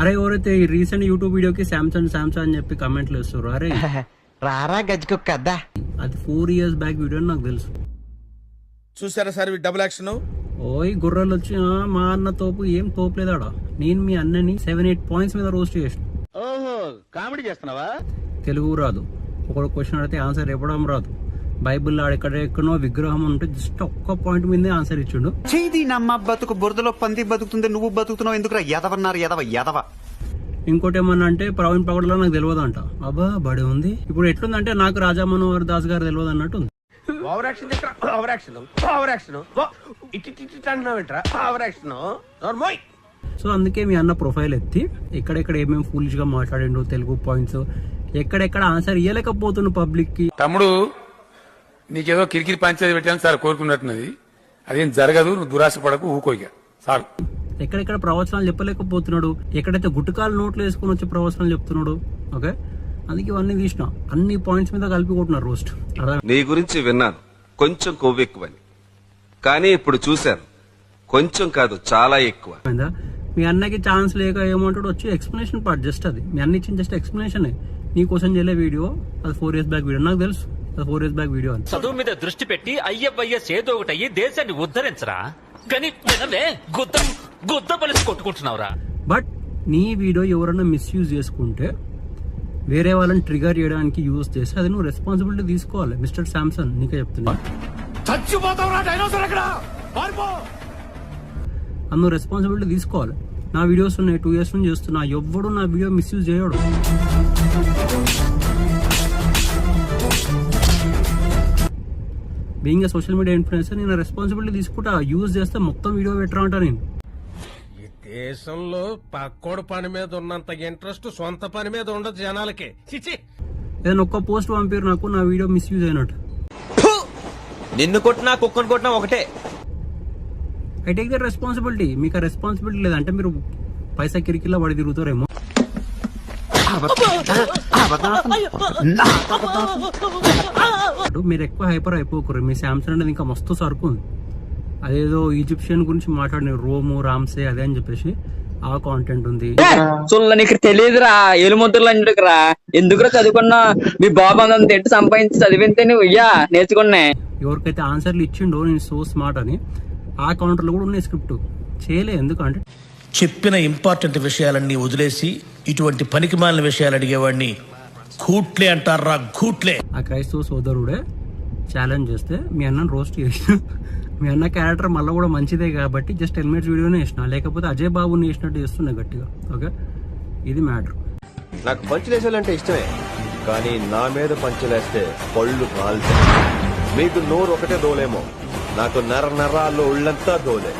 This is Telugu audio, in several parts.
అరే ఎవరైతే ఈ రీసెంట్ యూట్యూబ్ వీడియోకి శాంసంగ్ అని చెప్పి కామెంట్లు ఇస్తారు, అరే రారా గజ్జుకొక్క అద్దా, అది 4 years బ్యాక్ వీడియో అని నాకు తెలుసు. చూసారా సార్ డబుల్ యాక్షన్. ఓయ్ గుర్రాలు వచ్చి మా అన్న తోపు ఏం తోపులేదాడా. నేను మీ అన్నని 7-8 పాయింట్స్ మీద రోస్ట్ చేసిన. ఓహో కామెడీ చేస్తున్నావా? తెలుగు రాదు, ఒక క్వశ్చన్ అడిగితే ఆన్సర్ ఇవ్వడం రాదు. బైబిల్లో ఎక్కడెక్కడో విగ్రహం ఉంటే జస్ట్ ఒక్క పాయింట్ మీదే ఆన్సర్ ఇచ్చిండు. చేది నమ్మ బతుకు బురదలో పంది బతుకుతుంది, నువ్వు బతుకుతున్నావు ఎందుకురా ఎదవన్నారు ఎదవ. ఇంకోటి ఏమన్నా అంటే ప్రవీణ్ పగడలో నాకు తెలియదు అంట. అబ్బా బడి ఉంది. ఇప్పుడు ఎట్లుందంటే నాకు రాజా మనోహర్ దాస్ గారు తెలియదు అన్నట్టు ఉంది. సో అందుకే మీ అన్న ప్రొఫైల్ ఎత్తి ఎక్కడెక్కడ ఏమేమి ఫూలిష్ గా మాట్లాడిండు, తెలుగు పాయింట్స్ ఎక్కడెక్కడ ఆన్సర్ ఇయ్యలేకపోతుండు పబ్లిక్ కి. తమ్ముడు నీకేదో కిరికిరి పంచాయతీ పెట్టాను సార్ కోరుకున్నట్టున్నది, అదేం జరగదు, నువ్వు దురాశ పడకు, ఊకోయిక సార్. ఎక్కడెక్కడ ప్రవచనాలు చెప్పలేకపోతున్నాడు, ఎక్కడైతే గుట్టకాలు నోట్లు వేసుకుని వచ్చి ప్రవచనాలు చెప్తున్నాడు. ఓకే, అందుకే ఇవన్నీ తీసిన అన్ని పాయింట్స్ మీద కలిపి కొట్టినారు రోస్ట్. నీ గురించి విన్నాను, కొంచెం కొవ్వెక్కువని, కానీ ఇప్పుడు చూశాను కొంచెం కాదు చాలా ఎక్కువ. మీ అన్నకి ఛాన్స్ లేక ఏమంటాడు వచ్చి ఎక్స్ప్లెనేషన్ పార్ట్, జస్ట్ అది మీ అన్న ఇచ్చిన జస్ట్ ఎక్స్ప్లెనేషన్. నీ కోసం చేయలే వీడియో, అది 4 years బ్యాక్ వీడియో, నాకు తెలుసు అది 4 years బ్యాక్ వీడియో అని. చదువు మీద దృష్టి పెట్టి అయ్యవయ్య సేదో ఒకటి అయ్యి దేశాన్ని ఉద్ధరించరా, కానీ గుద్ద పలిసి కొట్టుకుంటున్నావురా. బట్ నీ వీడియో ఎవరన్నా మిస్యూజ్ చేసుకుంటే, వేరే వాళ్ళని ట్రిగర్ చేయడానికి యూజ్ చేస్తే అది నువ్వు రెస్పాన్సిబిలిటీ తీసుకోవాలి. మిస్టర్ శాంసన్ నీకే చెప్తున్నా, నువ్వు రెస్పాన్సిబిలిటీ తీసుకోవాలి. నా వీడియోస్ ఉన్నాయి 2 years నుంచి చేస్తున్నా, ఎవ్వడు నా వీడియో మిస్యూజ్ చేయడు. Being a social media influencer నేను రెస్పాన్సిబిలిటీ తీసుకుంటా. యూజ్ చేస్తే మొత్తం వీడియో పెట్టరా అంటా. నేను ఈ దేశంలో పక్కోడు పని మీద ఉన్నంత ఇంట్రెస్ట్ సొంత పని మీద ఉండదు జనాలకి. ఏదైనా ఒక్క పోస్ట్ పంపారు నాకు, నా వీడియో మిస్యూజ్ అయినట్టు. నిన్ను కొట్టినా కుక్కను కొట్టినా ఒకటే. I take the responsibility. మీకు ఆ రెస్పాన్సిబిలిటీ లేదంటే మీరు పైసా కిరికిలా పడి తిరుగుతారేమో. మీరు ఎక్కువ హైపర్ అయిపోకరు. మీ శాంసంగ్ అనేది ఇంకా మస్తు సరుకు ఉంది. అదేదో ఈజిప్షియన్ గురించి మాట్లాడిన రోము రామ్సే అదే అని చెప్పేసి ఆ కాంటెంట్ ఉంది. నీకు తెలియదురా, ఏలుముద్రలు అంటుకురా, ఎందుకురా చదువుకున్నా? మీ బాబు అంత ఎట్టు సంపాదించి చదివితే నువ్వు నేర్చుకున్నా. ఎవరికైతే ఆన్సర్లు ఇచ్చిండో నేను సో స్మార్ట్ అని, ఆ కౌంటర్లో కూడా ఉన్నాయి స్క్రిప్ట్ చేయలే. ఎందుకంటే చెప్పిన ఇంపార్టెంట్ విషయాలన్నీ వదిలేసి ఇటువంటి పనికిమాలిన విషయాలు అడిగేవాడిని కూట్లే అంటారా, కూట్లే. ఆ క్రైస్తవ సోదరుడే ఛాలెంజ్ చేస్తే మీ అన్నను రోస్ట్ చేసిన. మీ అన్న క్యారెక్టర్ మళ్ళీ కూడా మంచిదే కాబట్టి జస్ట్ హెల్మెట్స్ వీడియోనే వేసిన, లేకపోతే అజయ్ బాబుని వేసినట్టు చేస్తున్నా గట్టిగా. ఓకే, ఇది మ్యాటర్. నాకు పంచులేసాలంటే ఇష్టమే, కానీ నా మీద పంచులేస్తే పళ్ళు కాల్తాయి. మీకు నోరు ఒకటే దోలేమో, నాకు నరాల్లో ఉళ్ళంతా దోలే.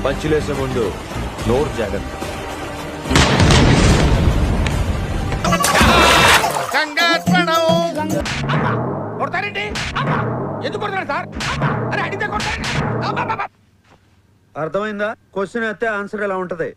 పంచులేసే ముందు నోరు జాగ్రత్త. అర్థమైందా? క్వశ్చన్ అయితే ఆన్సర్ ఎలా ఉంటది.